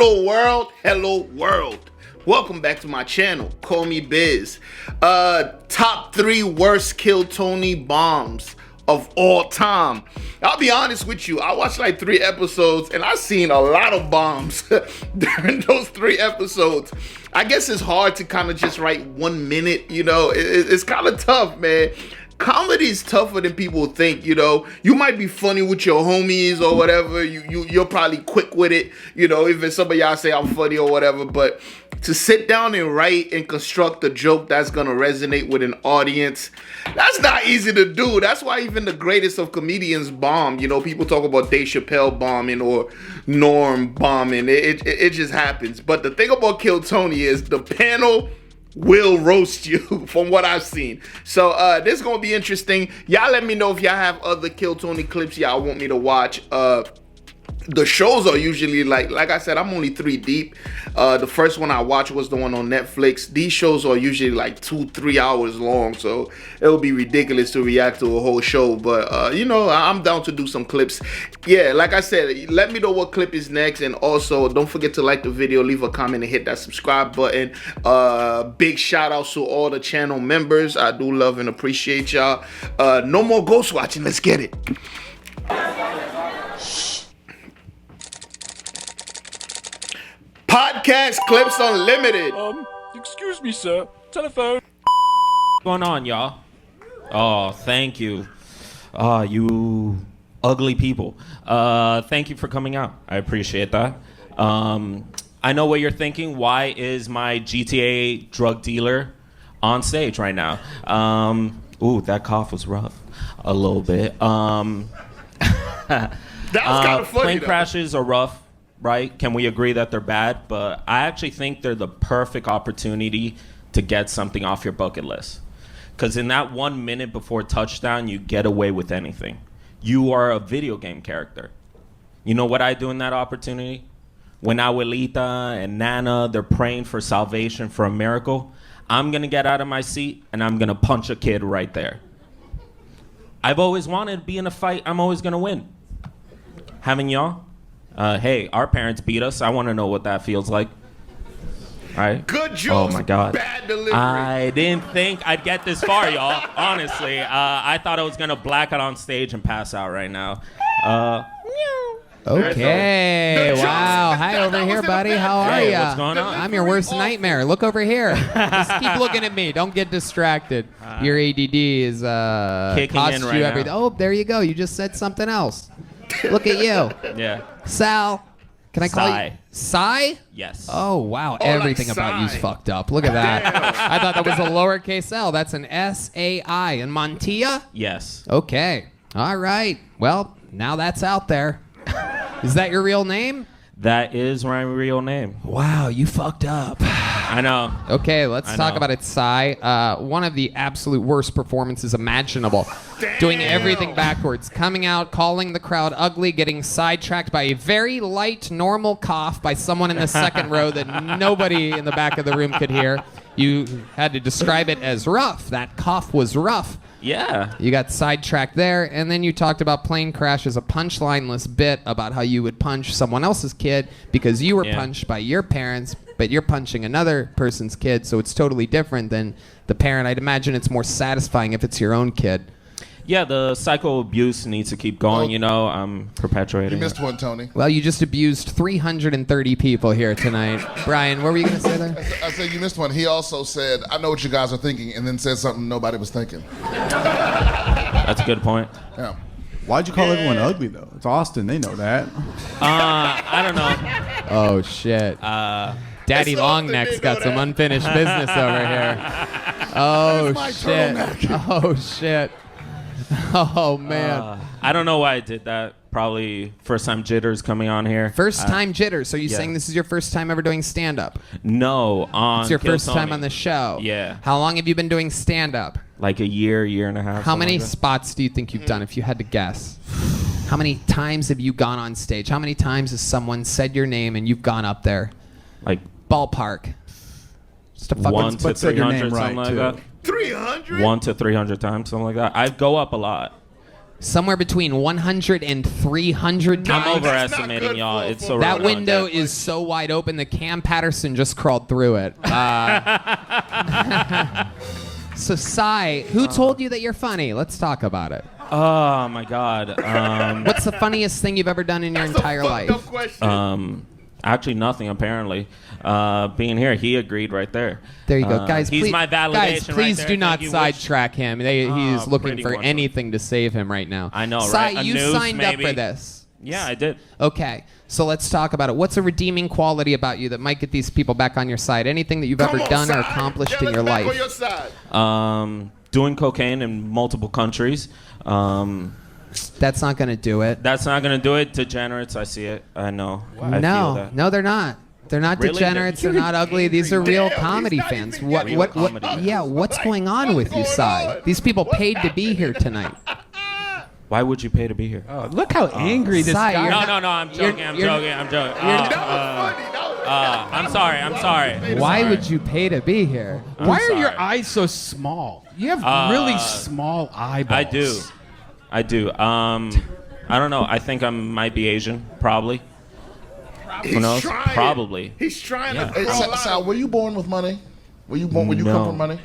Hello world, hello world. Welcome back to my channel, Call Me Biz. Top 3 worst Kill Tony bombs of all time. I'll be honest with you, I watched like 3 episodes and I seen a lot of bombs during those 3 episodes. I guess it's hard to kind of just write 1 minute, you know, it's kind of tough, man. Comedy is tougher than people think, you know. You might be funny with your homies or whatever. You're probably quick with it, you know, even some of y'all say I'm funny or whatever. But to sit down and write and construct a joke that's going to resonate with an audience, that's not easy to do. That's why even the greatest of comedians bomb. You know, people talk about Dave Chappelle bombing or Norm bombing. It just happens. But the thing about Kill Tony is the panel will roast you from what I've seen. So this is gonna be interesting. Y'all let me know if y'all have other Kill Tony clips y'all want me to watch. The shows are usually like I said, I'm only 3 deep. The first one I watched was the one on Netflix. These shows are usually like 2-3 hours long, so it would be ridiculous to react to a whole show. But you know, I'm down to do some clips. Yeah, like I said, let me know what clip is next, and also don't forget to like the video, leave a comment, and hit that subscribe button. Big shout outs to all the channel members. I do love and appreciate y'all. No more ghost watching. Let's get it. Podcast Clips Unlimited. Excuse me, sir. Telephone. What's going on, y'all? Oh, thank you. You ugly people. Thank you for coming out. I appreciate that. I know what you're thinking. Why is my GTA drug dealer on stage right now? Ooh, that cough was rough. A little bit. That was kind of funny. Plane though. crashes are rough. Right? Can we agree that they're bad? But I actually think they're the perfect opportunity to get something off your bucket list. Because in that 1 minute before touchdown, you get away with anything. You are a video game character. You know what I do in that opportunity? When Abuelita and Nana, they're praying for salvation, for a miracle, I'm going to get out of my seat and I'm going to punch a kid right there. I've always wanted to be in a fight. I'm always going to win. Haven't y'all? Hey, our parents beat us. I want to know what that feels like. All right. Good jokes. Oh my God. Bad delivery. I didn't think I'd get this far, y'all. Honestly, I thought I was gonna black out on stage and pass out right now. Okay. Wow. Hi over here, buddy. How are Hey, ya? what's going on? I'm your worst nightmare. Look over here. Just keep looking at me. Don't get distracted. Your ADD is Kicking cost in you right now. everything. Oh, there you go. You just said something else. Look at you. Yeah. Sal. Can I call Sai. you? Sai? Yes. Oh, wow. Oh, Everything like about you's Sai. fucked up. Look at that. I thought that was a lowercase L. That's an S-A-I. And Montilla? Yes. Okay. All right. Well, now that's out there. Is that your real name? That is my real name. Wow, you fucked up. I know. Okay, let's I talk know. about it, Sai. One of the absolute worst performances imaginable. Doing everything backwards. Coming out, calling the crowd ugly, getting sidetracked by a very light, normal cough by someone in the second row that nobody in the back of the room could hear. You had to describe it as rough. That cough was rough. Yeah. You got sidetracked there, and then you talked about plane crash as a punchline-less bit about how you would punch someone else's kid because you were Yeah. punched by your parents, but you're punching another person's kid, so it's totally different than the parent. I'd imagine it's more satisfying if it's your own kid. Yeah, the psycho abuse needs to keep going, you know. I'm perpetuating. You missed one, Tony. Well, you just abused 330 people here tonight. Brian, what were you going to say there? I said you missed one. He also said, I know what you guys are thinking, and then said something nobody was thinking. That's a good point. Yeah. Why'd you call everyone ugly, though? It's Austin. They know that. I don't know. Oh, shit. Daddy It's Longneck's Austin, got they know some that. unfinished business over here. Oh, shit. Oh, shit. Oh, man. I don't know why I did that. Probably first time jitters coming on here. First time jitters. So you yeah. saying this is your first time ever doing stand-up? No, on It's your Kill first time Tony. on the show. Yeah. How long have you been doing stand-up? Like a year and a half. How something many like that. spots do you think you've done, if you had to guess? How many times have you gone on stage? How many times has someone said your name and you've gone up there? Like Ballpark. Just a fucking 1 to but say your 300, name something right, like too. that. 300? 1 to 300 times, something like that. I go up a lot. somewhere between 100 and 300 I'm times. overestimating good y'all. for- It's for- so That rough. window is so wide open that Cam Patterson just crawled through it. So, Sai, who told you that you're funny? Let's talk about it. Oh my God. What's the funniest thing you've ever done in your That's a entire fucked life? up question. Actually, nothing. Apparently, being here, he agreed right there. There you go, guys. He's please, my validation. Guys, right please there. do not Thank you. sidetrack him. He's looking pretty for much. anything to save him right now. I know, Sai, right? A you noose, signed maybe? up for this. Yeah, I did. Okay, so let's talk about it. What's a redeeming quality about you that might get these people back on your side? Anything that you've Come ever on, done or side. accomplished Get in us your back life? on your side. Doing cocaine in multiple countries. That's not going to do it. That's not gonna do it. Degenerates, I see it. I know. I feel No, that. no, they're not. They're not Really? degenerates. They're not ugly. These are real Damn, comedy he's not fans. even What? getting What? real What? comedy. Yeah. What's Like, going on what's with you, going Sai? on? These people What's paid to be here tonight. Why would you pay to be here? Oh, look how angry this Sai, guy you're is. No, I'm joking. I'm joking. I'm joking. That was funny. That was I'm sorry. I'm sorry. Why Sorry. would you pay to be here? Why are your sorry. eyes so small? You have really small eyeballs. I do. I don't know. I think I might be Asian. Probably. Who knows? trying. Probably. He's trying Yeah. to Hey, throw a lot Sal, of- were you born with money? Were you born? Were you No. come from money?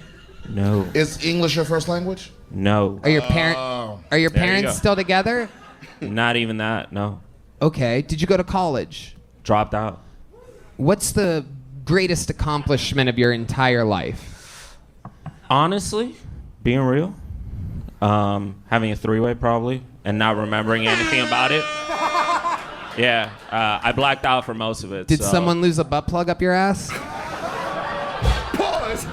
No. Is English your first language? No. Are your Oh. Are your There you parents go. still together? Not even that. No. Okay. Did you go to college? Dropped out. What's the greatest accomplishment of your entire life? Honestly, being real, having a three-way probably, and not remembering anything about it. Yeah, I blacked out for most of it. Did so- someone lose a butt plug up your ass? Pause.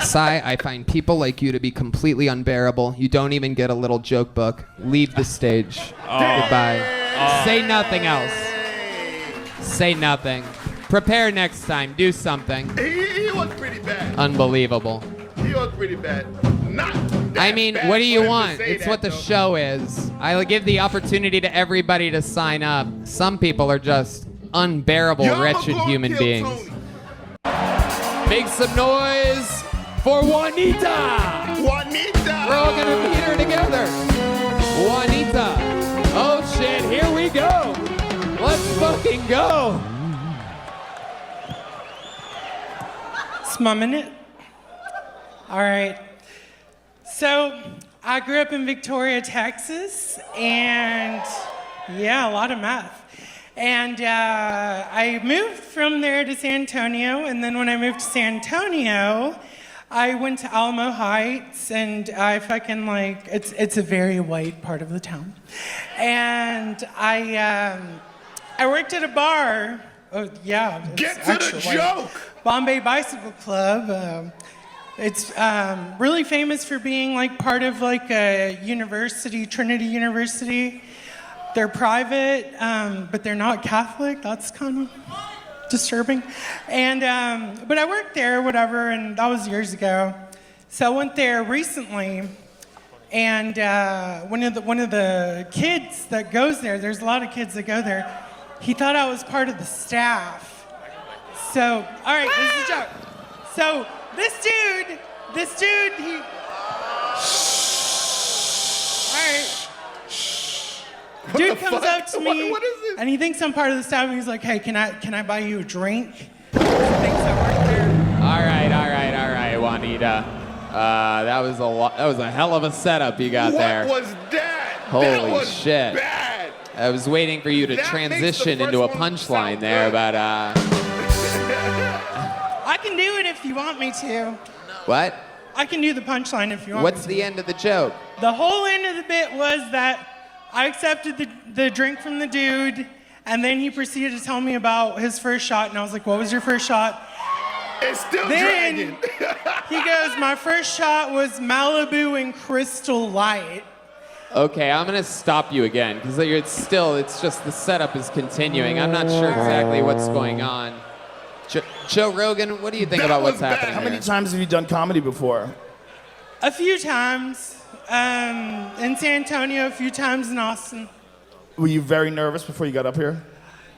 Sai, I find people like you to be completely unbearable. You don't even get a little joke book. Leave the stage. Goodbye. Say nothing else. Say nothing. Prepare next time. Do something. He was pretty bad. Unbelievable. He was pretty bad. Not. that I mean, bad what do for you him to want? say It's that, what the though. show is. I'll give the opportunity to everybody to sign up. Some people are just unbearable, Yo, I'ma wretched go human kill beings. Tony. Make some noise for Juanita! Juanita. We're all gonna meet her together. Juanita. Oh shit, here we go. Let's fucking go. It's my minute. All right. So I grew up in Victoria, Texas, and yeah, a lot of math. And I moved from there to San Antonio, and then when I moved to San Antonio, I went to Alamo Heights, and I fucking like it's a very white part of the town, and I worked at a bar. Oh yeah, it's Get to the actually joke. Bombay Bicycle Club. It's really famous for being like part of like a university, Trinity University. They're private, but they're not Catholic. That's kind of disturbing. And but I worked there, whatever, and that was years ago. So I went there recently, and one of the kids that goes there, there's a lot of kids that go there. He thought I was part of the staff. So, all right, this is a joke. So this dude, he. All right. Dude the comes fuck? up to me, What is this? and he thinks I'm part of the staff, and he's like, "Hey, can I buy you a drink?" He thinks I work there. All right, Juanita. That was a hell of a setup you got What there. was that? Holy that was shit. Bad. I was waiting for you to That makes the transition first into a one punchline sound there, good. but I can do it if you want me to. what? I can do the punchline if you want What's me the end of the joke? to. The whole end of the bit was that I accepted the drink from the dude, and then he proceeded to tell me about his first shot, and I was like, "What was your first shot?" It's still Then dragging. he goes, "My first shot was Malibu and Crystal Light." Okay, I'm gonna stop you again because it's just the setup is continuing. I'm not sure exactly what's going on. Joe Rogan, what do you think That about what's was bad. happening How here? How many times have you done comedy before? A few times in San Antonio, a few times in Austin. Were you very nervous before you got up here?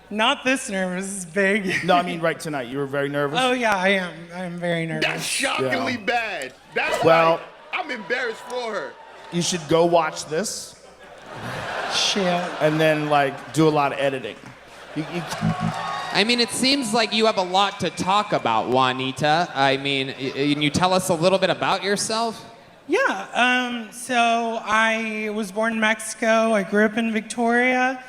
Not this nervous, it's big. No, I mean right tonight. You were very nervous? Oh yeah, I am. I'm very That's nervous. shockingly bad. That's Well- why I'm embarrassed for her. You should go watch this Shit. and then like do a lot of editing. I mean, it seems like you have a lot to talk about, Juanita. I mean, can you tell us a little bit about yourself? Yeah. So I was born in Mexico. I grew up in Victoria.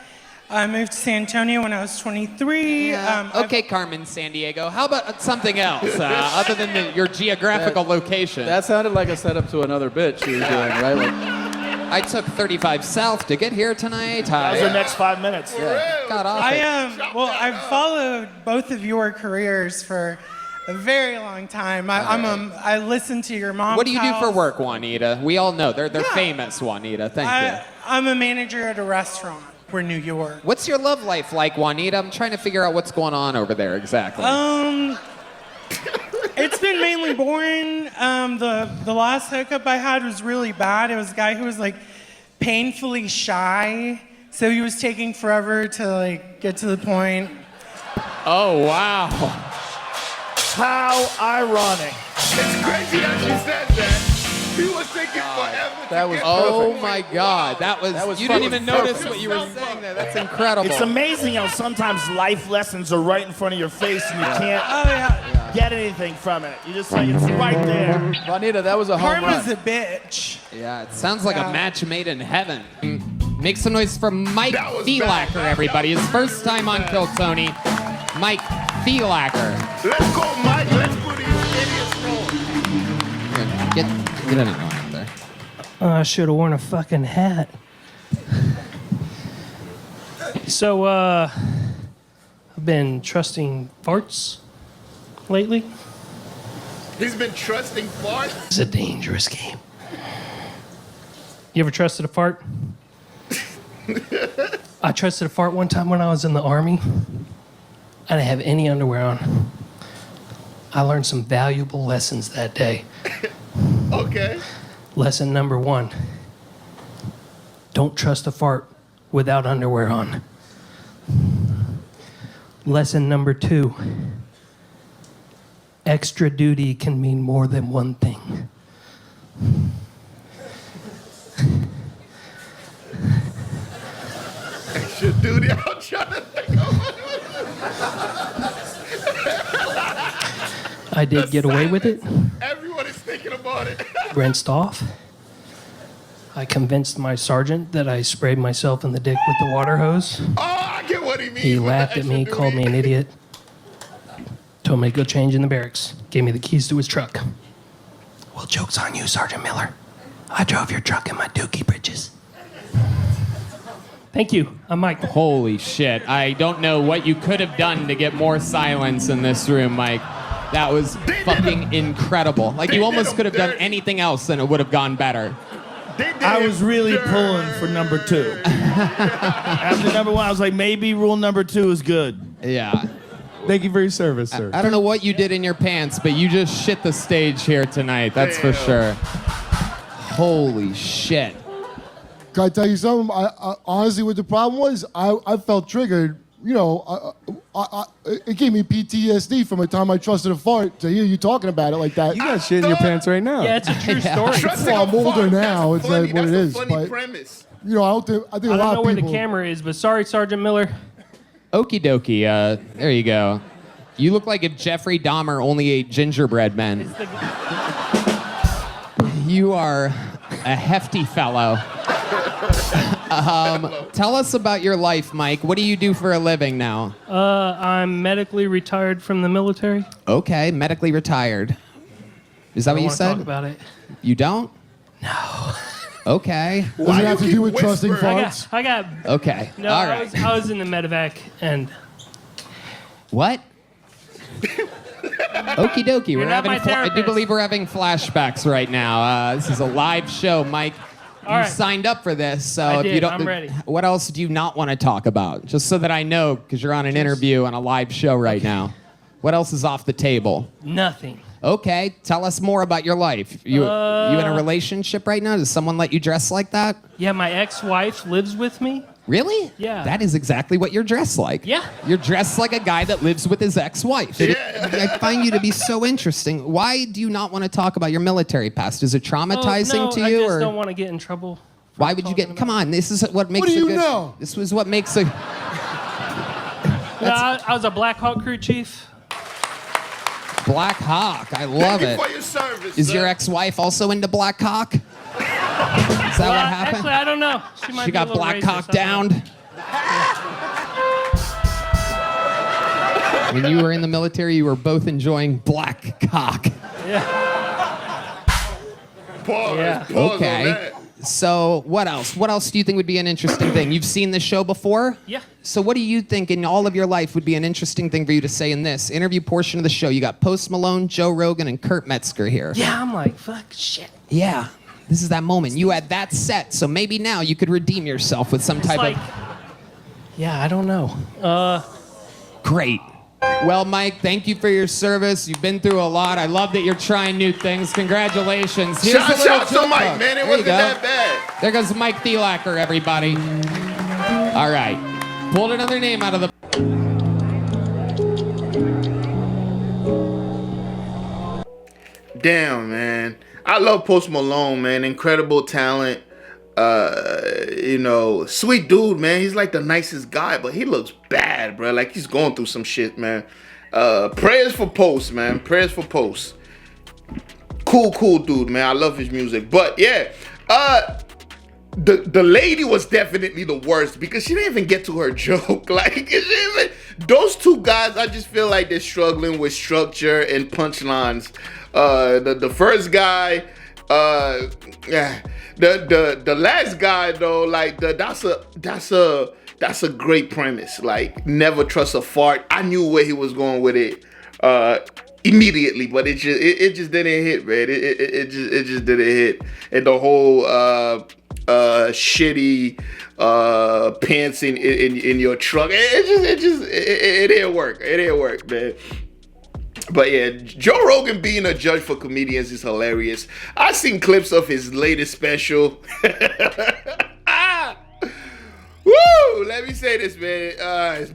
I moved to San Antonio when I was 23. Okay, Carmen Sandiego. How about something else other than your geographical location? That sounded like a setup to another bit she was doing, right? Like, I took 35 South to get here tonight. That was the next 5 minutes. Got off I it. well, I've followed both of your careers for a very long time. I listen to your mom's What do you do for house. work, Juanita? We all know they're famous, Juanita. Thank you. I'm a manager at a restaurant. We're New York. What's your love life like, Juanita? I'm trying to figure out what's going on over there exactly. It's been mainly boring. The last hookup I had was really bad. It was a guy who was like painfully shy, so he was taking forever to like get to the point. Oh, wow. How ironic. It's crazy that she said that. He was taking forever. that was Oh perfect. my God, that was you didn't even notice what you were saying there. That's incredible. It's amazing how sometimes life lessons are right in front of your face and you can't Oh yeah. get anything from it. You just like, it's right there. Juanita, that was a home Karma's run. a bitch. Yeah, it sounds like a match made in heaven. Make some noise for Mike That was Thielacker, bad. everybody. His first time on Kill Tony. Mike Thielacker. Let's go, Mike. Let's put these idiots on. Get anyone up there. I should have worn a fucking hat. So, I've been trusting farts lately. He's been trusting farts. It's a dangerous game. You ever trusted a fart? I trusted a fart one time when I was in the Army. I didn't have any underwear on. I learned some valuable lessons that day. Okay. Lesson number 1. Don't trust a fart without underwear on. Lesson number 2. Extra duty can mean more than one thing. Extra duty. I'm trying to think of I did get away with it. Everyone is thinking about it. Rinsed off. I convinced my sergeant that I sprayed myself in the dick with the water hose. Oh, I get what he means. He with the laughed at me, extra called me duty. an idiot, told me to go change in the barracks, gave me the keys to his truck. Well, joke's on you, Sergeant Miller. I drove your truck in my dookie britches. Thank you. I'm Mike. Holy shit. I don't know what you could have done to get more silence in this room, Mike. That was fucking incredible. Like, you almost could have done anything else and it would have gone better. I was really pulling for number 2. After number 1, I was like, maybe rule number 2 is good. Yeah. Thank you for your service, sir. I don't know what you did in your pants, but you just shit the stage here tonight. That's for sure. Holy shit. Can I tell you something? I honestly, what the problem was, I felt triggered. You know, it gave me PTSD from the time I trusted a fart to hear you talking about it like that. You got shit in your pants right now. Yeah, it's a true story. Trusting Well, a I'm older fart, now. that's It's funny. like what it That's is, a funny but- premise. You know, I think a I lot don't know of where people. the camera is, but sorry, Sergeant Miller. Okie dokie. There you go. You look like if Jeffrey Dahmer only ate gingerbread men. You are a hefty fellow. Tell us about your life, Mike. What do you do for a living now? I'm medically retired from the military. Okay, medically retired. Is that I what don't you want to said? talk about it. You don't? No. Okay. Does it have to you do with keep trusting whispering? farts? I got. Okay. No, All I right. was in the medevac, and What? Okie dokie. You're We're not having. my I do therapist. believe we're having flashbacks right now. This is a live show, Mike. You All right. signed up for this, so I if you did. don't, I'm ready. What else do you not want to talk about? Just so that I know, because you're on an interview on a live show right now. What else is off the table? nothing. Okay, tell us more about your life. You in a relationship right now? Does someone let you dress like that? Yeah, my ex-wife lives with me. Really? Yeah. That is exactly what you're dressed like. Yeah. You're dressed like a guy that lives with his ex-wife. I find you to be so interesting. Why do you not want to talk about your military past? Is it traumatizing no, to I you? just or don't want to get in trouble Why would you get? Come on, this is what makes. What do a you good, know? This was what makes a. I was a Black Hawk crew chief. Black Hawk. I love Thank it. you for your service. Is sir. your ex-wife also into Black Hawk? Is that what happened? Actually, I don't know. She might She be a got little Black racist, Hawk I don't know. down. When you were in the military, you were both enjoying Black Cock. Pause. Yeah. Pause on Okay. that. So what else? What else do you think would be an interesting thing? You've seen the show before? Yeah. So what do you think in all of your life would be an interesting thing for you to say in this interview portion of the show? You got Post Malone, Joe Rogan, and Kurt Metzger here. Yeah, I'm like, fuck, shit. Yeah. This is that moment. You had that set, so maybe now you could redeem yourself with some It's type like, of... yeah, I don't know. Great. Well, Mike, thank you for your service. You've been through a lot. I love that you're trying new things. Congratulations. Here's a little Shout to joke Mike, book. man. It There you wasn't go. that bad. There goes Mike Thielacker, everybody. All right. Pulled another name out of the... Damn, man. I love Post Malone, man. Incredible talent. You know, sweet dude, man. He's like the nicest guy, but he looks bad, bro. Like he's going through some shit, man. Prayers for Post, man. Prayers for Post. Cool dude, man. I love his music. But yeah, the lady was definitely the worst because she didn't even get to her joke. Like those two guys, I just feel like they're struggling with structure and punchlines. The first guy, yeah. The last guy though, like that's a great premise. Like never trust a fart. I knew where he was going with it immediately, but it just didn't hit, man. It just didn't hit. And the whole shitty pants in your truck, it didn't work. It didn't work, man. But yeah, Joe Rogan being a judge for comedians is hilarious. I've seen clips of his latest special. Woo! Let me say this, man. It's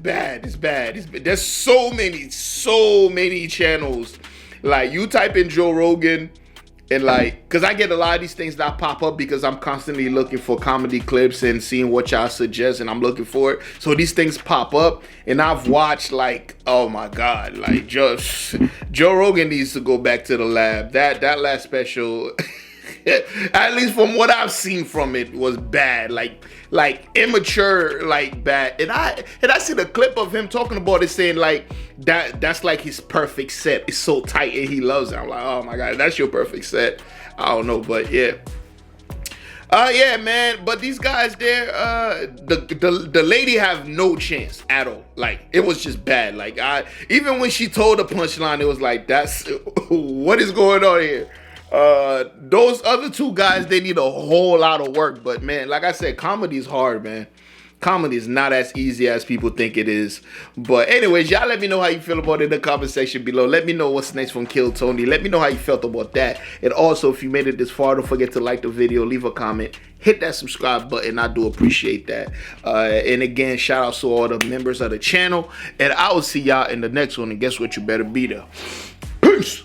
bad. There's so many channels. Like, you type in Joe Rogan, and like, because I get a lot of these things that pop up because I'm constantly looking for comedy clips and seeing what y'all suggest, and I'm looking for it. So these things pop up, and I've watched like, oh my God, like just Joe Rogan needs to go back to the lab. That last special, at least from what I've seen from it, was bad. Like immature, like bad. And I see the clip of him talking about it, saying like that's like his perfect set. It's so tight and he loves it. I'm like, oh my God, that's your perfect set. I don't know, but yeah. Yeah, man. But these guys there, the lady have no chance at all. Like, it was just bad. Like, even when she told the punchline, it was like, that's what is going on here. Those other two guys, they need a whole lot of work. But man, like I said, comedy is hard, man. Comedy is not as easy as people think it is. But anyways, y'all let me know how you feel about it in the comment section below. Let me know what's next from Kill Tony. Let me know how you felt about that. And also, if you made it this far, don't forget to like the video, leave a comment, hit that subscribe button. I do appreciate that. And again, shout out to all the members of the channel. And I will see y'all in the next one. And guess what? You better be there. Peace.